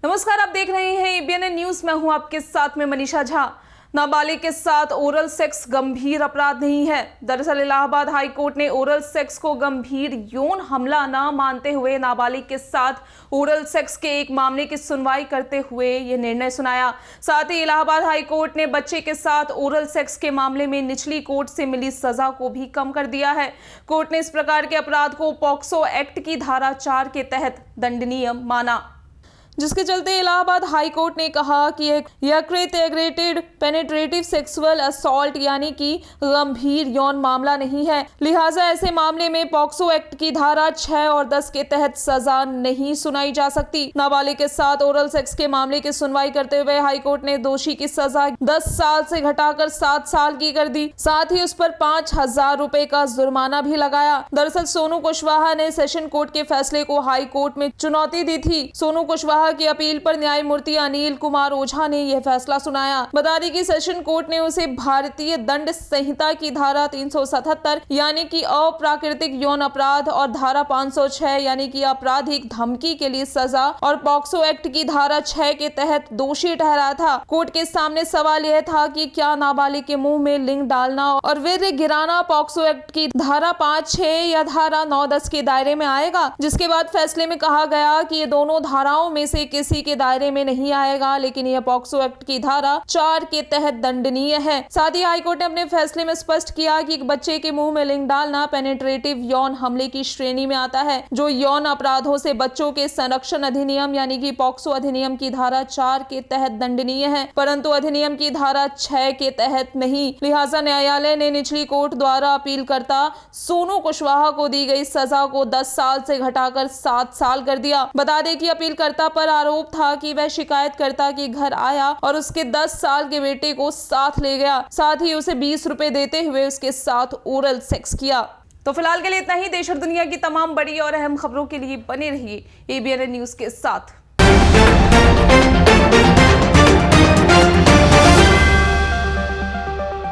नमस्कार, आप देख रहे हैं एबीएन न्यूज। मैं हूं आपके साथ में मनीषा झा। नाबालिग के साथ ओरल सेक्स गंभीर अपराध नहीं है। दरअसल इलाहाबाद हाई कोर्ट ने ओरल सेक्स को गंभीर यौन हमला न मानते हुए नाबालिग के साथ ओरल सेक्स के एक मामले की सुनवाई करते हुए यह निर्णय सुनाया। साथ ही इलाहाबाद हाई कोर्ट ने बच्चे के साथ ओरल सेक्स के मामले में निचली कोर्ट से मिली सजा को भी कम कर दिया है। कोर्ट ने इस प्रकार के अपराध को पॉक्सो एक्ट की धारा 4 के तहत दंडनीय माना, जिसके चलते इलाहाबाद हाई कोर्ट ने कहा कि यह कृत्य एग्रेटेड पेनिट्रेटिव सेक्सुअल असॉल्ट यानी कि गंभीर यौन मामला नहीं है। लिहाजा ऐसे मामले में पॉक्सो एक्ट की धारा 6 और 10 के तहत सजा नहीं सुनाई जा सकती। नाबालिग के साथ ओरल सेक्स के मामले की सुनवाई करते हुए हाई कोर्ट ने दोषी की सजा 10 साल से घटाकर 7 साल की कर दी। साथ ही उस पर 5,000 रुपए का जुर्माना भी लगाया। दरअसल सोनू कुशवाहा ने सेशन कोर्ट के फैसले को हाई कोर्ट में चुनौती दी थी। सोनू कुशवाहा की अपील पर न्यायमूर्ति अनिल कुमार ओझा ने यह फैसला सुनाया। बता दें कि सेशन कोर्ट ने उसे भारतीय दंड संहिता की धारा 377 यानी कि अप्राकृतिक यौन अपराध और धारा 506 यानी कि आपराधिक धमकी के लिए सजा और पॉक्सो एक्ट की धारा 6 के तहत दोषी ठहराया था। कोर्ट के सामने सवाल यह था कि क्या नाबालिग के मुंह में लिंग डालना और वीर्य गिराना पॉक्सो एक्ट की धारा 5-6 या धारा 9-10 के दायरे में आएगा, जिसके बाद फैसले में कहा गया कि ये दोनों धाराओं में से किसी के दायरे में नहीं आएगा, लेकिन यह पॉक्सो एक्ट की धारा 4 के तहत दंडनीय है। साथ ही हाईकोर्ट ने अपने फैसले में स्पष्ट किया कि एक बच्चे के मुंह में लिंग डालना पेनिट्रेटिव यौन हमले की श्रेणी में आता है, जो यौन अपराधों से बच्चों के संरक्षण अधिनियम यानी कि पॉक्सो अधिनियम की धारा 4 के तहत दंडनीय है, परंतु अधिनियम की धारा 6 के तहत नहीं। लिहाजा न्यायालय ने निचली कोर्ट द्वारा अपीलकर्ता सोनू कुशवाहा को दी गई सजा को 10 साल से घटाकर 7 साल कर दिया। बता दें कि अपीलकर्ता पर आरोप था कि वह शिकायतकर्ता के घर आया और उसके 10 साल के बेटे को साथ ले गया, साथ ही उसे 20 रुपए देते हुए उसके साथ ओरल सेक्स किया। तो फिलहाल के लिए इतना ही। देश और दुनिया की तमाम बड़ी और अहम खबरों के लिए बने रहिए एबीएन न्यूज के साथ।